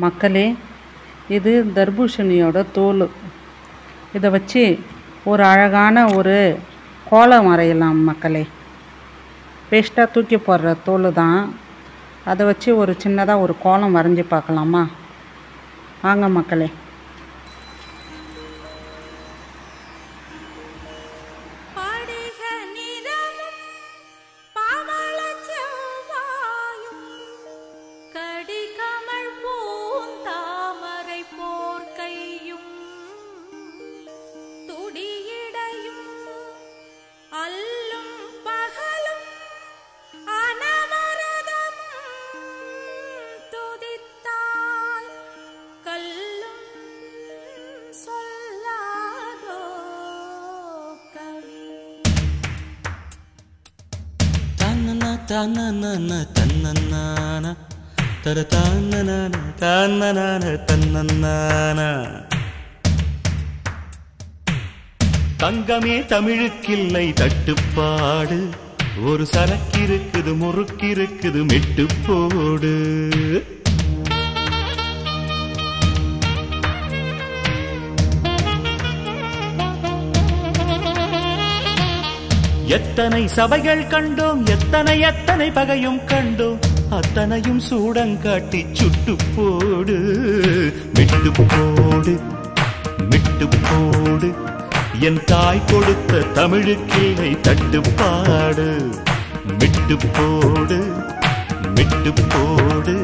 மக்களே, இது தர்பூசணியோட தோல். இதை வச்சு ஒரு அழகான ஒரு கோலம் வரையலாம் மக்களே. வேஸ்ட்டாக தூக்கி போடுற தோல் தான். அதை வச்சு ஒரு சின்னதாக ஒரு கோலம் வரைஞ்சி பார்க்கலாமா? வாங்க மக்களே. தன்னன தன்னன தர தன்னன தன்னன தன்னன. தங்கமே தமிழுக்கில்லை தட்டுப்பாடு, ஒரு சரக்கிருக்குது முறுக்கிருக்குது மெட்டு போடு. எத்தனை சபைகள் கண்டோம், எத்தனை எத்தனை பகையும் கண்டோம், அத்தனையும் சூடங்காட்டி சுட்டு போடு. மிட்டு போடு மிட்டு போடு, என் தாய் கொடுத்த தமிழுக்கில்லை தட்டுப்பாடு. மிட்டு போடு மிட்டு போடு,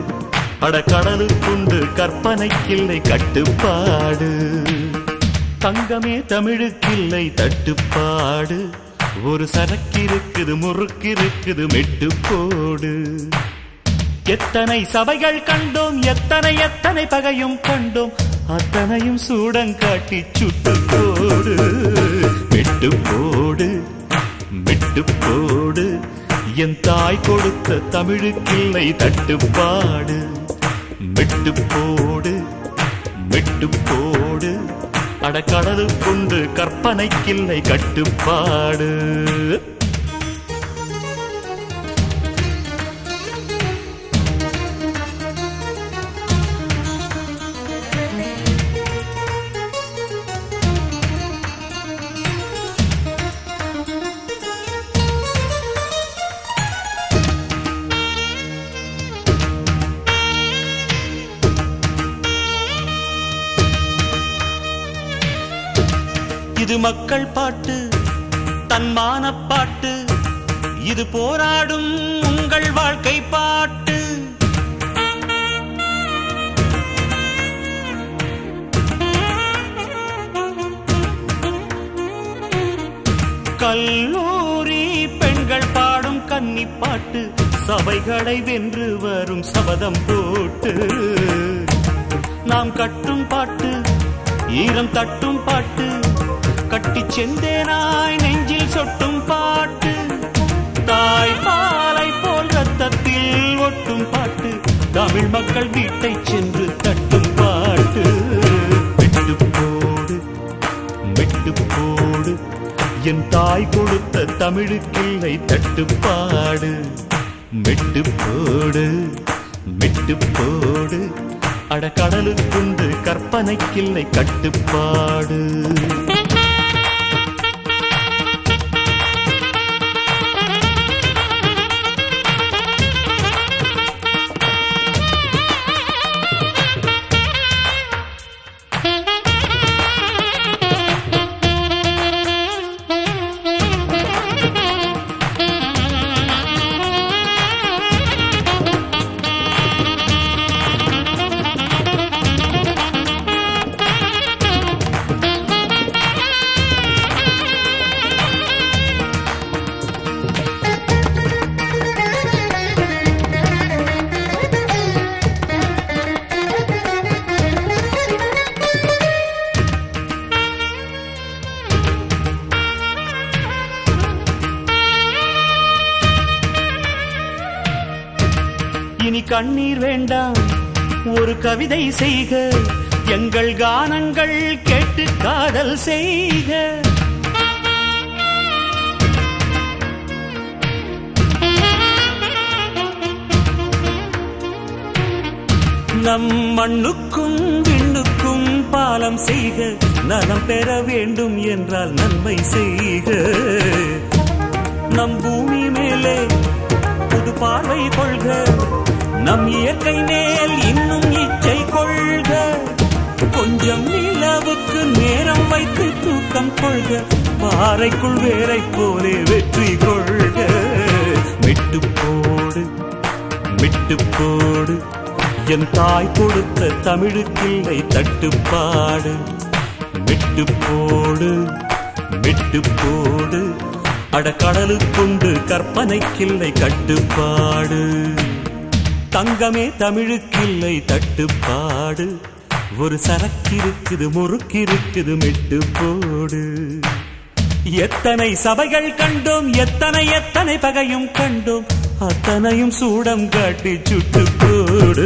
அட கடலுக்குண்டு கற்பனைக்கில்லை கட்டுப்பாடு. தங்கமே தமிழுக்கில்லை தட்டுப்பாடு, ஒரு சரக்கிருக்குது முறுக்கிருக்குது மெட்டு போடு. எத்தனை சபைகள் கண்டோம், எத்தனை எத்தனை பகையும் கண்டோம், அத்தனையும் சூடங்காட்டி சுட்டு போடு. மெட்டு போடு மெட்டு போடு, என் தாய் கொடுத்த தமிழுக்கில்லை தட்டுப்பாடு. மெட்டு போடு மெட்டு போடு, அட கடலுக்குண்டு கற்பனைக்கில்லை கட்டுப்பாடு. இது மக்கள் பாட்டு, தன்மான பாட்டு, இது போராடும் உங்கள் வாழ்க்கை பாட்டு. கல்லூரி பெண்கள் பாடும் கன்னி பாட்டு, சபைகளை வென்று வரும் சபதம் போட்டு. நாம் கட்டும் பாட்டு, ஈரம் தட்டும் பாட்டு, கட்டி செந்தேனாய் நெஞ்சில் சொட்டும் பாட்டு. தாய் பாலை போல் ரத்தத்தில் ஒட்டும் பாட்டு, தமிழ் மக்கள் வீட்டை சென்று தட்டும் பாட்டு. மெட்டு போடு மெட்டு போடு, என் தாய் கொடுத்த தமிழுக்கில்லை தட்டுப்பாடு. மெட்டு போடு மெட்டு போடு, அட கடலுக்குண்டு கற்பனைக்கில்லை கட்டுப்பாடு. இனி கண்ணீர் வேண்டாம், ஒரு கவிதை செய்க, எங்கள் கானங்கள் கேட்டு காதல் செய்க. நம் மண்ணுக்கும் விண்ணுக்கும் பாலம் செய்க, நலம் பெற வேண்டும் என்றால் நன்மை செய்க. நம் பூமி மேலே புது பார்வை கொள்க, நம் இயற்கை மேல் இன்னும் இச்சை கொள்க. கொஞ்சம் நிலவுக்கு நேரம் வைத்து தூக்கம் கொள்க, பாறைக்குள் வேரை போலே வெற்றி கொள்க. விட்டு போடு விட்டு போடு, என் தாய் கொடுத்த தமிழுக்கில்லை தட்டுப்பாடு. விட்டு போடு விட்டு போடு, அடக்கடலுக்குண்டு கற்பனைக்கில்லை கட்டுப்பாடு. தங்கமே தமிழுக்கில்லை தட்டுப்பாடு, ஒரு சரக்கிருக்குது முறுக்கிருக்குது மெட்டு போடு. எத்தனை சபைகள் கண்டோம், எத்தனை எத்தனை பகையும் கண்டோம், அத்தனையும் சூடம் காட்டி சுட்டு போடு.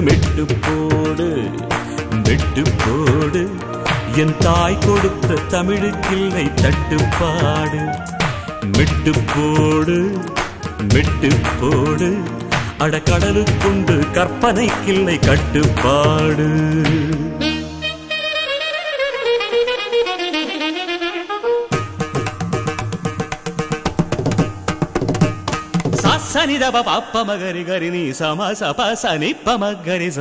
மெட்டு போடு மெட்டு போடு, என் தாய் கொடுத்த தமிழுக்கில்லை தட்டுப்பாடு. மெட்டு போடு மெட்டு போடு, அடக்கடலுக்குண்டு கற்பனைக்கில்லை கட்டுப்பாடு. சனிதப பாப்ப மகரி கரி நீ சம சப சனி பமகரி ச.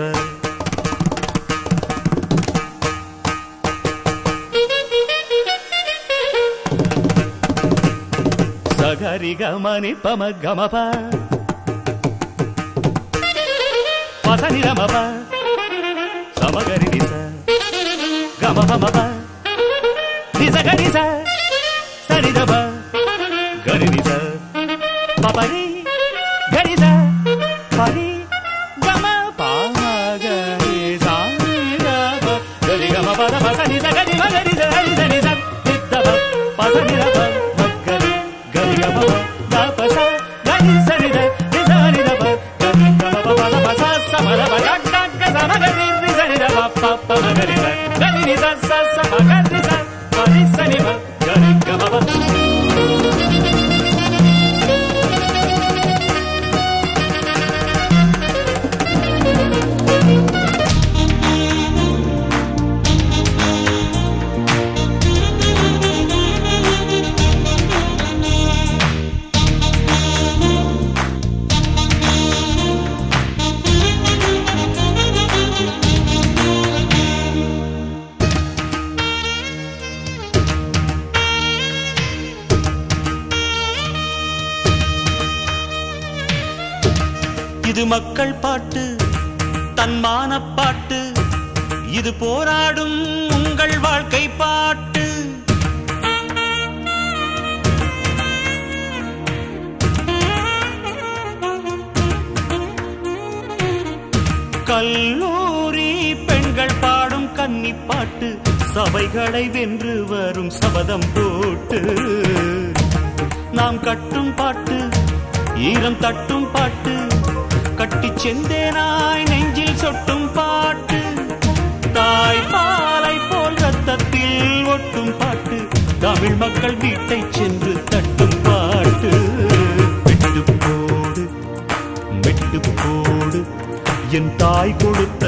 சகரி கமனி பம கமப பசனி ரமப சமகரி நிச கமபமப நிசகரி ச சரிதப கரி நிச பபரி கரி ச பரி கம பாகரி சானிதப கரி கமப பசனி சகரி மகரி சரி சரி ச நித்தப பசனி ரப மகரி கரி கமப தபச கரி சரித நிசரிதப கரி கமப பபச சமரப டக்க சமகரி நிசரிதப பப்ப மகரி ச கரி நிச ச ச மகரி ச பரி சனிப கரி கமப. இது மக்கள் பாட்டு, தன்மான பாட்டு, இது போராடும் உங்கள் வாழ்க்கை பாட்டு. கல்லூரி பெண்கள் பாடும் கன்னி பாட்டு, சபைகளை வென்று வரும் சபதம் போட்டு. நாம் கட்டும் பாட்டு, ஈரம் தட்டும் பாட்டு, கட்டி செந்தேனாய் நெஞ்சில் சொட்டும் பாட்டு. தாய் பாலை போல் ரத்தத்தில் ஒட்டும் பாட்டு, தமிழ் மக்கள் வீட்டை சென்று தட்டும் பாட்டு. விட்டு போடு விட்டு போடு, என் தாய் கொடுத்த